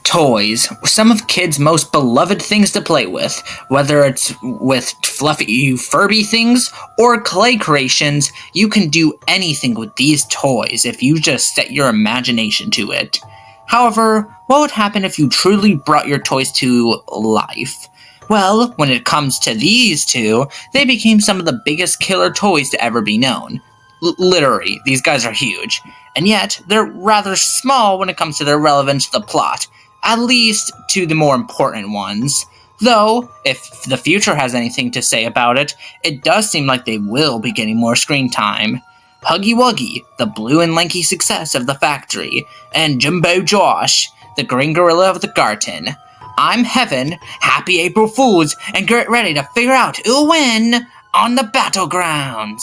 Toys, some of kids' most beloved things to play with, whether it's with fluffy Furby things or clay creations. You can do anything with these toys if you just set your imagination to it. However, what would happen if you truly brought your toys to life? Well, when it comes to these two, they became some of the biggest killer toys to ever be known. Literally, these guys are huge, and yet they're rather small when it comes to their relevance to the plot, at least to the more important ones. Though, if the future has anything to say about it, it does seem like they will be getting more screen time. Huggy Wuggy, the blue and lanky success of the factory, and Jumbo Josh, the green gorilla of the garden. I'm Heaven, happy April Fools, and get ready to figure out who'll win on the Battlegrounds.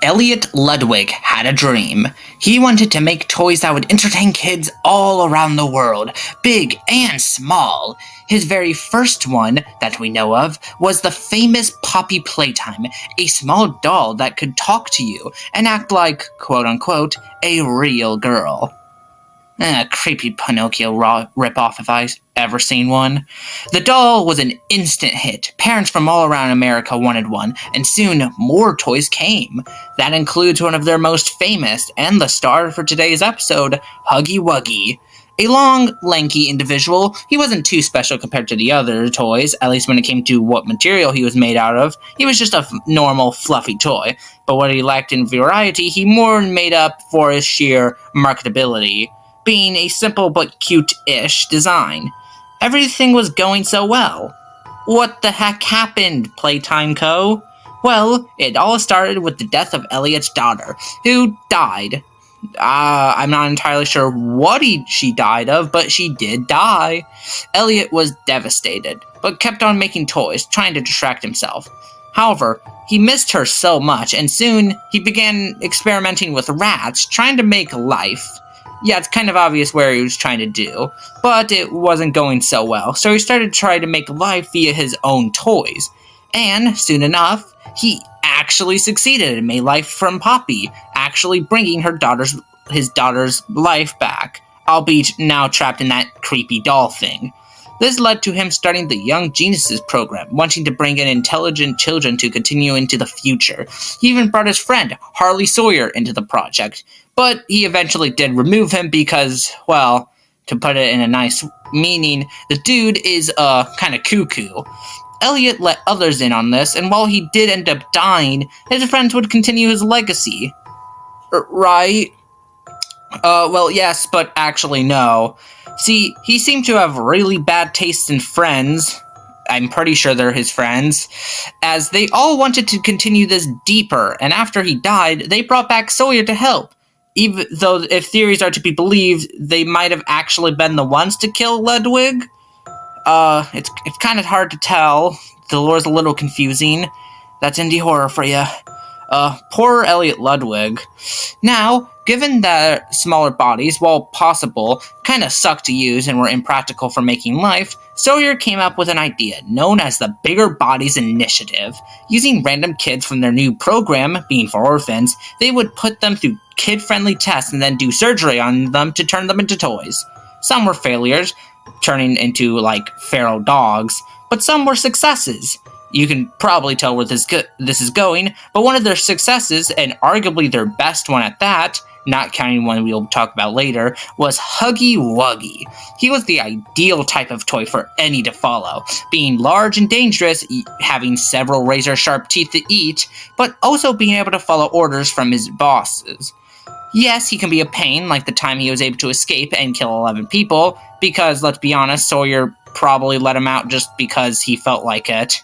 Elliot Ludwig had a dream. He wanted to make toys that would entertain kids all around the world, big and small. His very first one that we know of was the famous Poppy Playtime, a small doll that could talk to you and act like, quote-unquote, a real girl. A creepy Pinocchio ripoff if I've ever seen one. The doll was an instant hit. Parents from all around America wanted one, and soon more toys came. That includes one of their most famous, and the star for today's episode, Huggy Wuggy. A long, lanky individual, he wasn't too special compared to the other toys, at least when it came to what material he was made out of. He was just a normal, fluffy toy. But what he lacked in variety, he more made up for his sheer marketability, being a simple but cute-ish design. Everything was going so well. What the heck happened, Playtime Co.? Well, it all started with the death of Elliot's daughter, who died. I'm not entirely sure what she died of, but she did die. Elliot was devastated, but kept on making toys, trying to distract himself. However, he missed her so much, and soon he began experimenting with rats, trying to make life. Yeah, it's kind of obvious where he was trying to do, but it wasn't going so well, so he started trying to make life via his own toys. And, soon enough, he actually succeeded and made life from Poppy, actually bringing his daughter's life back, albeit now trapped in that creepy doll thing. This led to him starting the Young Geniuses program, wanting to bring in intelligent children to continue into the future. He even brought his friend, Harley Sawyer, into the project, but he eventually did remove him because, well, to put it in a nice meaning, the dude is, kinda cuckoo. Elliot let others in on this, and while he did end up dying, his friends would continue his legacy. Right? Well, yes, but actually no. See, he seemed to have really bad taste in friends. I'm pretty sure they're his friends, as they all wanted to continue this deeper, and after he died, they brought back Sawyer to help. Even though, if theories are to be believed, they might have actually been the ones to kill Ludwig. It's kind of hard to tell. The lore's a little confusing. That's indie horror for you. Poor Elliot Ludwig. Now, given that smaller bodies, while possible, kinda suck to use and were impractical for making life, Sawyer came up with an idea known as the Bigger Bodies Initiative. Using random kids from their new program, being for orphans, they would put them through kid-friendly tests and then do surgery on them to turn them into toys. Some were failures, turning into, feral dogs, but some were successes. You can probably tell where this is going, but one of their successes, and arguably their best one at that, not counting one we'll talk about later, was Huggy Wuggy. He was the ideal type of toy for any to follow, being large and dangerous, having several razor-sharp teeth to eat, but also being able to follow orders from his bosses. Yes, he can be a pain, like the time he was able to escape and kill 11 people, because, let's be honest, Sawyer probably let him out just because he felt like it.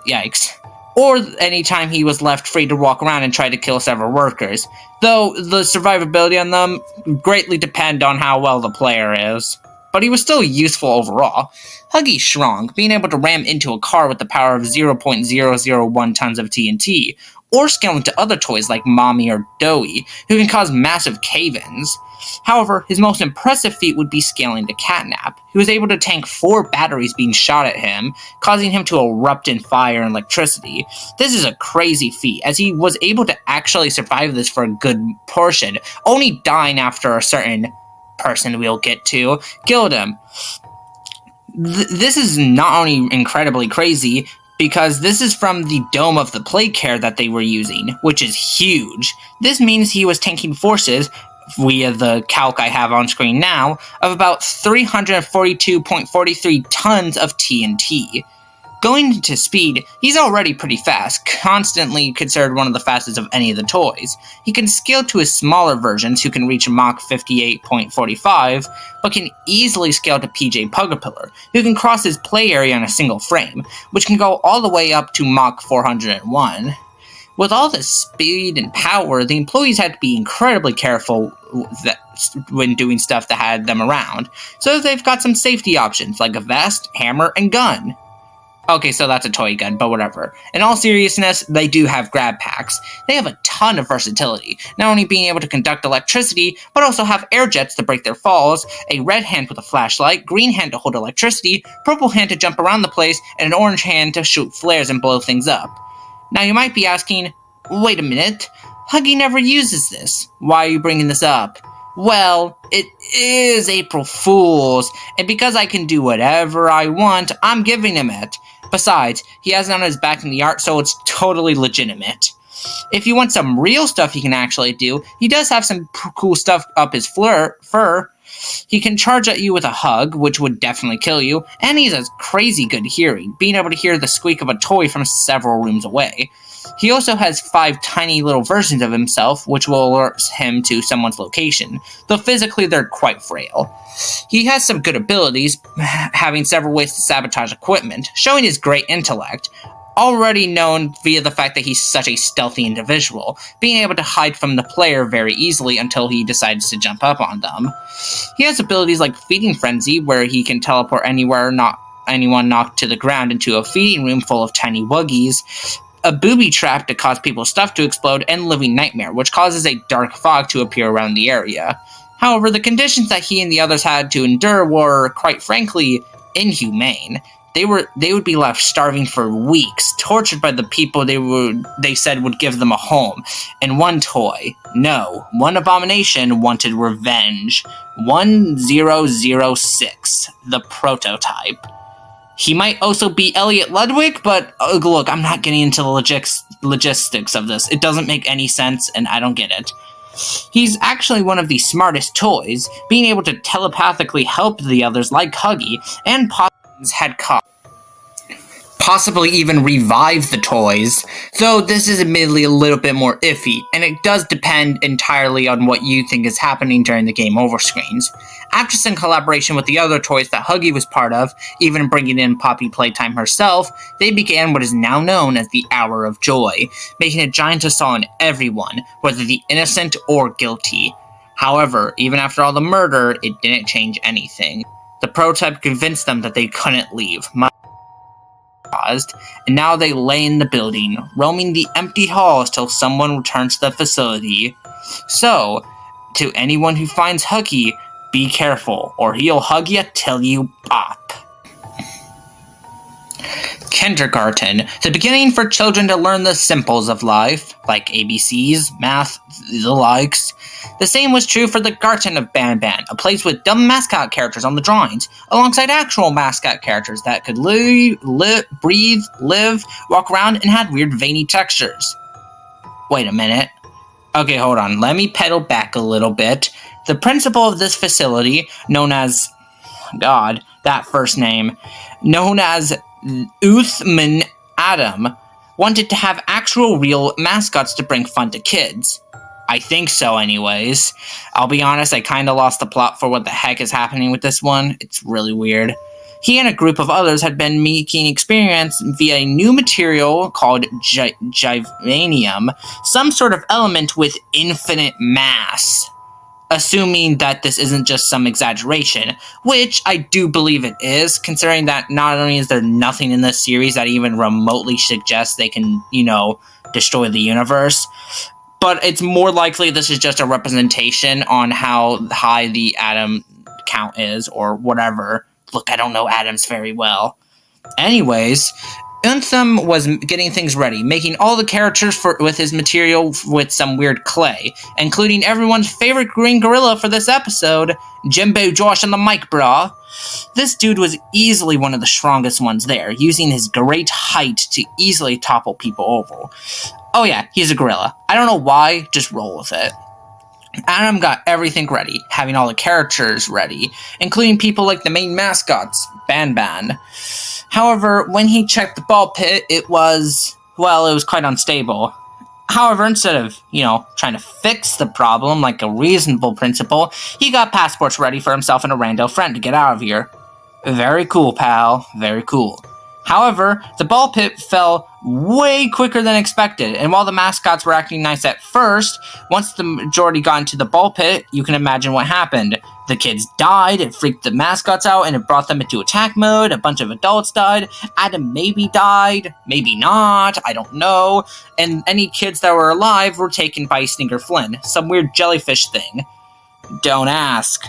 Yikes. Or anytime he was left free to walk around and try to kill several workers, though the survivability on them greatly depend on how well the player is. But he was still useful overall. Huggy Shrunk, being able to ram into a car with the power of 0.001 tons of TNT, or scale into other toys like Mommy or Doughy, who can cause massive cave-ins. However, his most impressive feat would be scaling to Catnap, who was able to tank 4 batteries being shot at him, causing him to erupt in fire and electricity. This is a crazy feat, as he was able to actually survive this for a good portion, only dying after a certain person we'll get to killed him. This is not only incredibly crazy, because this is from the dome of the plague care that they were using, which is huge. This means he was tanking forces, via the calc I have on screen now, of about 342.43 tons of TNT. Going into speed, he's already pretty fast, constantly considered one of the fastest of any of the toys. He can scale to his smaller versions, who can reach Mach 58.45, but can easily scale to PJ Pugapillar, who can cross his play area in a single frame, which can go all the way up to Mach 401. With all this speed and power, the employees had to be incredibly careful when doing stuff that had them around, so they've got some safety options, like a vest, hammer, and gun. Okay, so that's a toy gun, but whatever. In all seriousness, they do have grab packs. They have a ton of versatility, not only being able to conduct electricity, but also have air jets to break their falls, a red hand with a flashlight, green hand to hold electricity, purple hand to jump around the place, and an orange hand to shoot flares and blow things up. Now you might be asking, wait a minute, Huggy never uses this. Why are you bringing this up? Well, it is April Fool's, and because I can do whatever I want, I'm giving him it. Besides, he has it on his back in the art, so it's totally legitimate. If you want some real stuff he can actually do, he does have some cool stuff up his fur. He can charge at you with a hug, which would definitely kill you, and he has crazy good hearing, being able to hear the squeak of a toy from several rooms away. He also has 5 tiny little versions of himself, which will alert him to someone's location, though physically they're quite frail. He has some good abilities, having several ways to sabotage equipment, showing his great intellect, already known via the fact that he's such a stealthy individual, being able to hide from the player very easily until he decides to jump up on them. He has abilities like Feeding Frenzy, where he can teleport anywhere, anyone knocked to the ground into a feeding room full of tiny wuggies, a booby trap to cause people's stuff to explode, and Living Nightmare, which causes a dark fog to appear around the area. However, the conditions that he and the others had to endure were, quite frankly, inhumane. They would be left starving for weeks, tortured by the people they said would give them a home. And one one abomination wanted revenge. 1006, the prototype. He might also be Elliot Ludwig, but look, I'm not getting into the logistics of this. It doesn't make any sense, and I don't get it. He's actually one of the smartest toys, being able to telepathically help the others like Huggy, and possibly even revive the toys, though this is admittedly a little bit more iffy, and it does depend entirely on what you think is happening during the game over screens. After some collaboration with the other toys that Huggy was part of, even bringing in Poppy Playtime herself, they began what is now known as the Hour of Joy, making a giant assault on everyone, whether the innocent or guilty. However, even after all the murder, it didn't change anything. The prototype convinced them that they couldn't leave, and now they lay in the building, roaming the empty halls till someone returns to the facility. So, to anyone who finds Huggy, be careful, or he'll hug you till you pop. Kindergarten, the beginning for children to learn the simples of life, like ABCs, math, the likes. The same was true for the Garten of BanBan, a place with dumb mascot characters on the drawings, alongside actual mascot characters that could breathe, live, walk around, and had weird veiny textures. Wait a minute. Okay, hold on. Let me pedal back a little bit. The principal of this facility, known as... God, that first name. Known as Uthman Adam, wanted to have actual real mascots to bring fun to kids. I think so anyways. I'll be honest, I kinda lost the plot for what the heck is happening with this one. It's really weird. He and a group of others had been making experiments via a new material called Givanium, some sort of element with infinite mass. Assuming that this isn't just some exaggeration, which I do believe it is, considering that not only is there nothing in this series that even remotely suggests they can, destroy the universe, but it's more likely this is just a representation on how high the atom count is, or whatever. Look, I don't know atoms very well. Anyways, Untham was getting things ready, making all the characters with his material with some weird clay, including everyone's favorite green gorilla for this episode, Jimbo Josh on the mic, brah. This dude was easily one of the strongest ones there, using his great height to easily topple people over. Oh yeah, he's a gorilla. I don't know why, just roll with it. Adam got everything ready, having all the characters ready, including people like the main mascots, BanBan. However, when he checked the ball pit, it was quite unstable. However, instead of, trying to fix the problem like a reasonable principal, he got passports ready for himself and a rando friend to get out of here. Very cool, pal. Very cool. However, the ball pit fell way quicker than expected, and while the mascots were acting nice at first, once the majority got into the ball pit, you can imagine what happened. The kids died, it freaked the mascots out, and it brought them into attack mode. A bunch of adults died. Adam maybe died, maybe not, I don't know. And any kids that were alive were taken by Stinger Flynn, some weird jellyfish thing. Don't ask.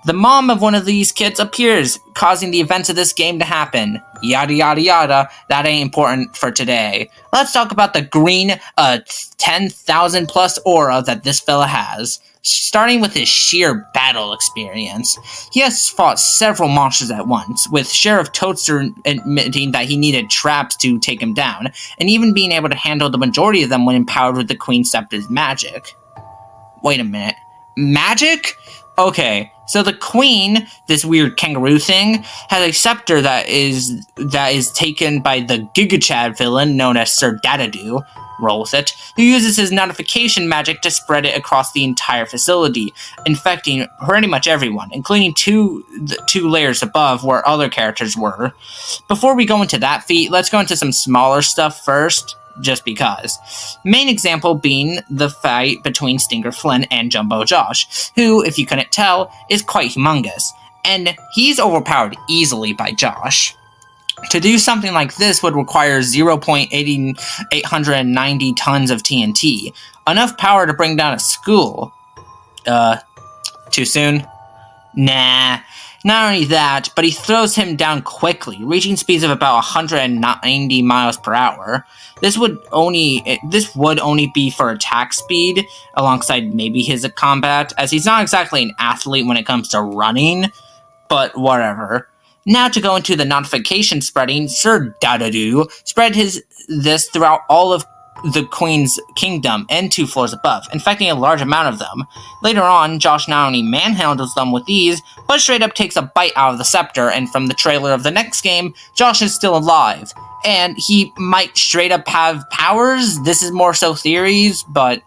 The mom of one of these kids appears, causing the events of this game to happen. Yada yada yada, that ain't important for today. Let's talk about the green 10,000 plus aura that this fella has. Starting with his sheer battle experience. He has fought several monsters at once, with Sheriff Toadster admitting that he needed traps to take him down, and even being able to handle the majority of them when empowered with the Queen Scepter's magic. Wait a minute. Magic? Okay, so the Queen, this weird kangaroo thing, has a scepter that is taken by the Gigachad villain known as Sir Dadadoo, roll with it, who uses his notification magic to spread it across the entire facility, infecting pretty much everyone, including the two layers above where other characters were. Before we go into that feat, let's go into some smaller stuff first. Just because. Main example being the fight between Stinger Flynn and Jumbo Josh, who, if you couldn't tell, is quite humongous, and he's overpowered easily by Josh. To do something like this would require 0.890 tons of TNT, enough power to bring down a school. Too soon? Nah. Not only that, but he throws him down quickly, reaching speeds of about 190 miles per hour. This would only be for attack speed, alongside maybe his combat, as he's not exactly an athlete when it comes to running, but whatever. Now to go into the notification spreading, Sir Dadadoo spread this throughout all of the Queen's kingdom and 2 floors above, infecting a large amount of them. Later on, Josh not only manhandles them with ease, but straight up takes a bite out of the scepter, and from the trailer of the next game, Josh is still alive. And he might straight up have powers. This is more so theories, but,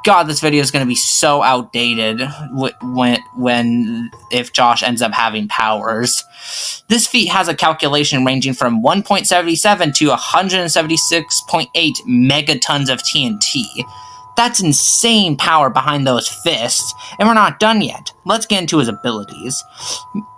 God, this video is going to be so outdated if Josh ends up having powers. This feat has a calculation ranging from 1.77 to 176.8 megatons of TNT. That's insane power behind those fists, and we're not done yet. Let's get into his abilities.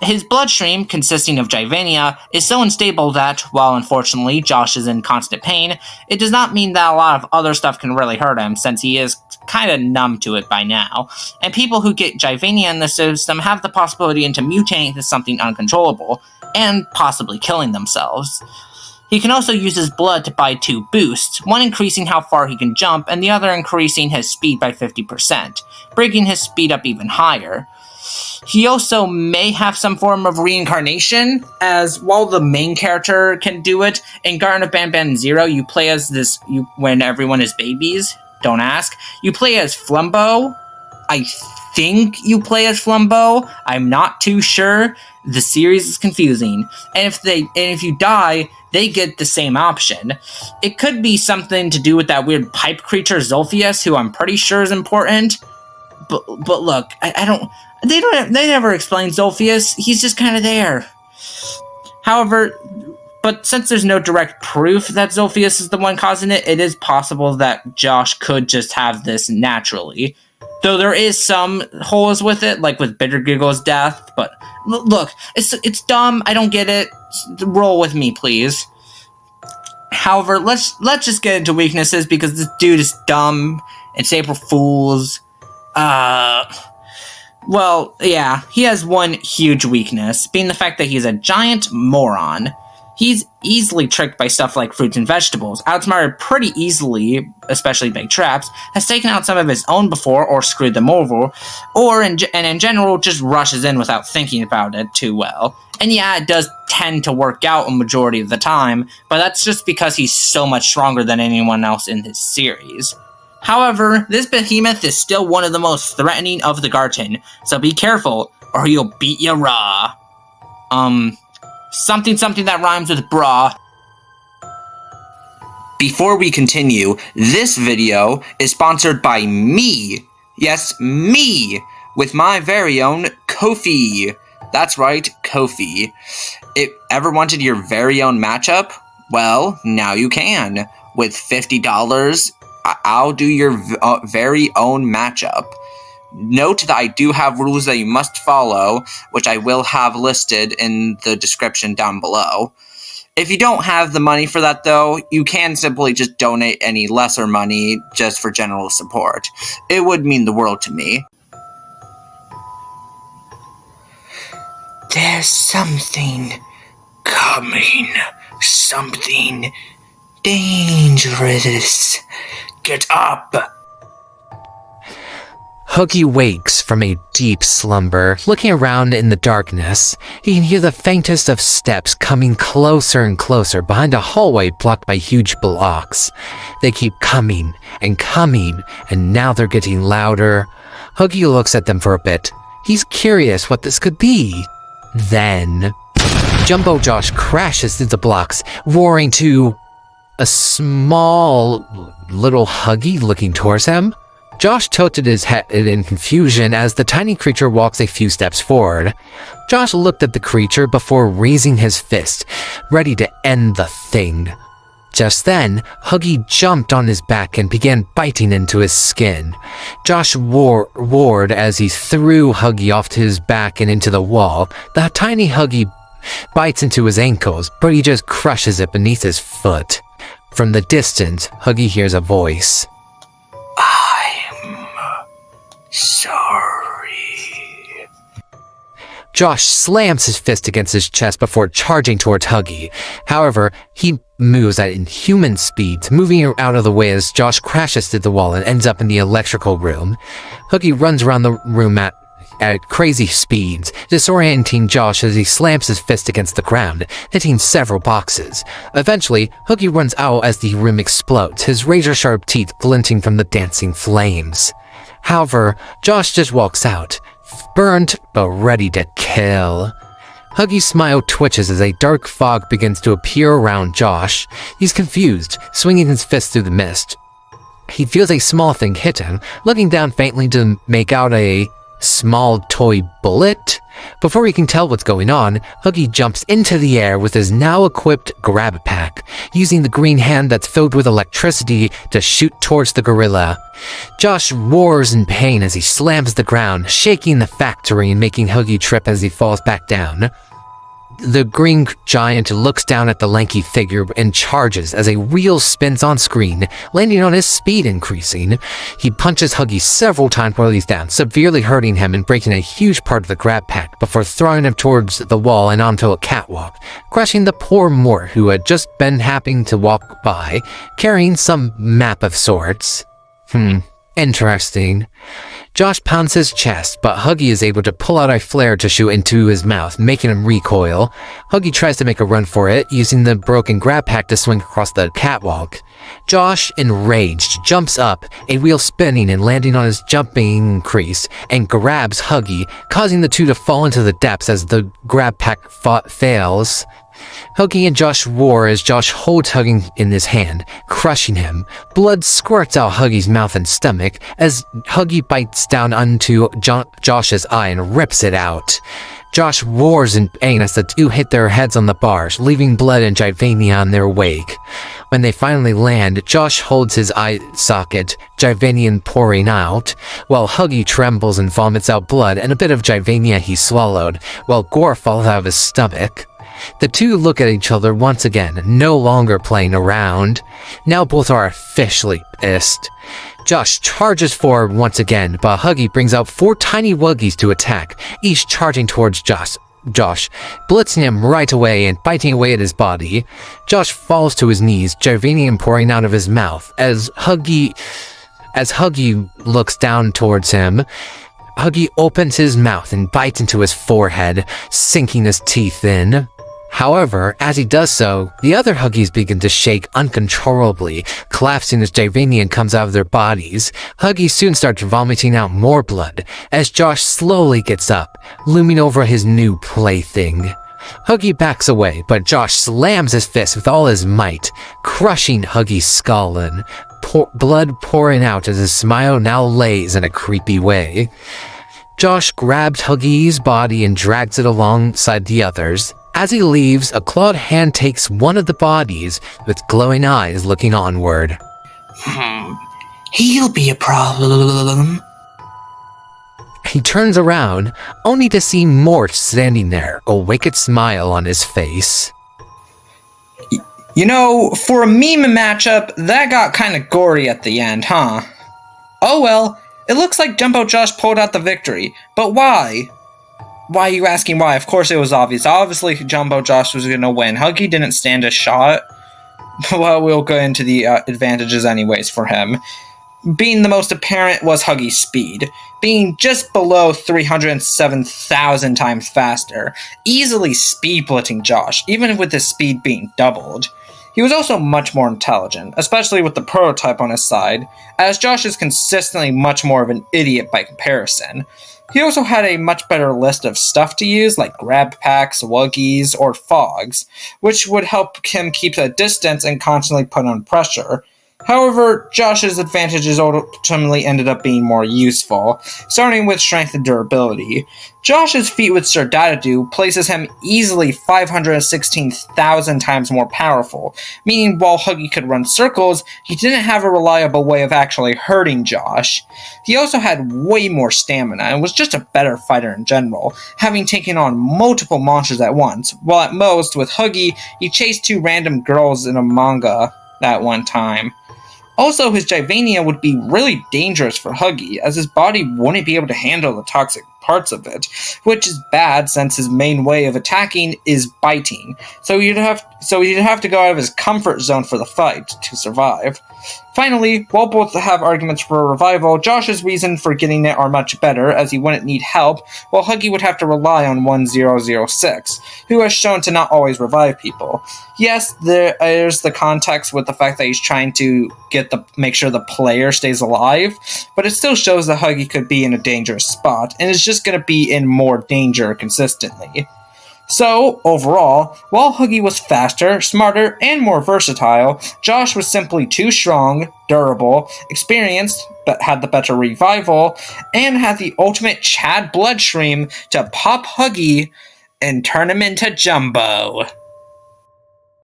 His bloodstream, consisting of Jivania, is so unstable that, while unfortunately Josh is in constant pain, it does not mean that a lot of other stuff can really hurt him, since he is kind of numb to it by now. And people who get Jivania in the system have the possibility into mutating into something uncontrollable, and possibly killing themselves. He can also use his blood to buy 2 boosts, one increasing how far he can jump, and the other increasing his speed by 50%, bringing his speed up even higher. He also may have some form of reincarnation, as while the main character can do it, in Garten of BanBan 0, you play as when everyone is babies, don't ask. You play as Flumbo. I think you play as Flumbo. I'm not too sure. The series is confusing. And if you die, they get the same option. It could be something to do with that weird pipe creature Zolphius, who I'm pretty sure is important. But look, they never explain Zolphius. He's just kind of there. However, but since there's no direct proof that Zolphius is the one causing it, it is possible that Josh could just have this naturally. Though there is some holes with it, like with Bitter Giggle's death, but look, it's dumb, I don't get it, roll with me, please. However, let's just get into weaknesses, because this dude is dumb, it's April Fool's. Well, yeah, he has one huge weakness, being the fact that he's a giant moron. He's easily tricked by stuff like fruits and vegetables, outsmarted pretty easily, especially big traps, has taken out some of his own before or screwed them over, and in general just rushes in without thinking about it too well. And yeah, it does tend to work out a majority of the time, but that's just because he's so much stronger than anyone else in this series. However, this behemoth is still one of the most threatening of the Garten, so be careful or he'll beat you raw. Something that rhymes with bra. Before we continue, this video is sponsored by me. Yes, me, with my very own Ko-fi. That's right, Ko-fi. If ever wanted your very own matchup? Well, now you can. With $50, I'll do your very own matchup. Note that I do have rules that you must follow, which I will have listed in the description down below. If you don't have the money for that, though, you can simply just donate any lesser money just for general support. It would mean the world to me. There's something coming. Something dangerous. Get up! Huggy wakes from a deep slumber. Looking around in the darkness, he can hear the faintest of steps coming closer and closer behind a hallway blocked by huge blocks. They keep coming, and now they're getting louder. Huggy looks at them for a bit. He's curious what this could be. Then, Jumbo Josh crashes through the blocks, roaring to a small little Huggy looking towards him. Josh tilted his head in confusion as the tiny creature walks a few steps forward. Josh looked at the creature before raising his fist, ready to end the thing. Just then, Huggy jumped on his back and began biting into his skin. Josh roared as he threw Huggy off to his back and into the wall. The tiny Huggy bites into his ankles, but he just crushes it beneath his foot. From the distance, Huggy hears a voice. Sorry. Josh slams his fist against his chest before charging towards Huggy. However, he moves at inhuman speeds, moving out of the way as Josh crashes through the wall and ends up in the electrical room. Huggy runs around the room at crazy speeds, disorienting Josh as he slams his fist against the ground, hitting several boxes. Eventually, Huggy runs out as the room explodes, his razor-sharp teeth glinting from the dancing flames. However, Josh just walks out, burnt but ready to kill. Huggy's smile twitches as a dark fog begins to appear around Josh. He's confused, swinging his fist through the mist. He feels a small thing hit him, looking down faintly to make out a small toy bullet. Before he can tell what's going on, Huggy jumps into the air with his now-equipped grab pack, using the green hand that's filled with electricity to shoot towards the gorilla. Josh roars in pain as he slams the ground, shaking the factory and making Huggy trip as he falls back down. The green giant looks down at the lanky figure and charges as a reel spins on screen, landing on his speed increasing. He punches Huggy several times while he's down, severely hurting him and breaking a huge part of the grab pack before throwing him towards the wall and onto a catwalk, crushing the poor Mort who had just been happening to walk by, carrying some map of sorts. Interesting. Josh pounds his chest, but Huggy is able to pull out a flare to shoot into his mouth, making him recoil. Huggy tries to make a run for it, using the broken grab pack to swing across the catwalk. Josh, enraged, jumps up, a wheel spinning and landing on his jumping crease, and grabs Huggy, causing the two to fall into the depths as the grab pack fails. Huggy and Josh roar as Josh holds Huggy in his hand, crushing him. Blood squirts out Huggy's mouth and stomach as Huggy bites down onto Josh's eye and rips it out. Josh roars in pain as the two hit their heads on the bars, leaving blood and Jivania in their wake. When they finally land, Josh holds his eye socket, Jivanian pouring out, while Huggy trembles and vomits out blood and a bit of Jivania he swallowed, while gore falls out of his stomach. The two look at each other once again, no longer playing around. Now both are officially pissed. Josh charges forward once again, but Huggy brings out 4 tiny Wuggies to attack, each charging towards Josh. Josh, blitzing him right away and biting away at his body. Josh falls to his knees, Jarvanian pouring out of his mouth. As Huggy looks down towards him, Huggy opens his mouth and bites into his forehead, sinking his teeth in. However, as he does so, the other Huggies begin to shake uncontrollably, collapsing as Jarvanian comes out of their bodies. Huggy soon starts vomiting out more blood, as Josh slowly gets up, looming over his new plaything. Huggy backs away, but Josh slams his fist with all his might, crushing Huggy's skull and blood pouring out as his smile now lays in a creepy way. Josh grabs Huggy's body and drags it alongside the others. As he leaves, a clawed hand takes one of the bodies, with glowing eyes looking onward. He'll be a problem. He turns around, only to see Mort standing there, a wicked smile on his face. You know, for a meme matchup, that got kinda gory at the end, huh? Oh well, it looks like Jumbo Josh pulled out the victory, but why? Why are you asking why? Of course it was obvious. Obviously, Jumbo Josh was gonna win. Huggy didn't stand a shot. Well, we'll go into the advantages anyways for him. Being the most apparent was Huggy's speed. Being just below 307,000 times faster. Easily speed blitzing Josh, even with his speed being doubled. He was also much more intelligent, especially with the prototype on his side, as Josh is consistently much more of an idiot by comparison. He also had a much better list of stuff to use, like grab packs, wuggies, or fogs, which would help him keep a distance and constantly put on pressure. However, Josh's advantages ultimately ended up being more useful, starting with strength and durability. Josh's feat with Sir Dadadoo places him easily 516,000 times more powerful, meaning while Huggy could run circles, he didn't have a reliable way of actually hurting Josh. He also had way more stamina and was just a better fighter in general, having taken on multiple monsters at once, while at most, with Huggy, he chased 2 random girls in a manga at one time. Also, his Jivania would be really dangerous for Huggy, as his body wouldn't be able to handle the toxic parts of it, which is bad since his main way of attacking is biting, so he'd have to go out of his comfort zone for the fight to survive. Finally, while both have arguments for a revival, Josh's reason for getting it are much better, as he wouldn't need help, while Huggy would have to rely on 1006, who has shown to not always revive people. Yes, there's the context with the fact that he's trying to make sure the player stays alive, but it still shows that Huggy could be in a dangerous spot, and is just going to be in more danger consistently. So, overall, while Huggy was faster, smarter, and more versatile, Josh was simply too strong, durable, experienced, but had the better revival, and had the ultimate Chad bloodstream to pop Huggy and turn him into Jumbo.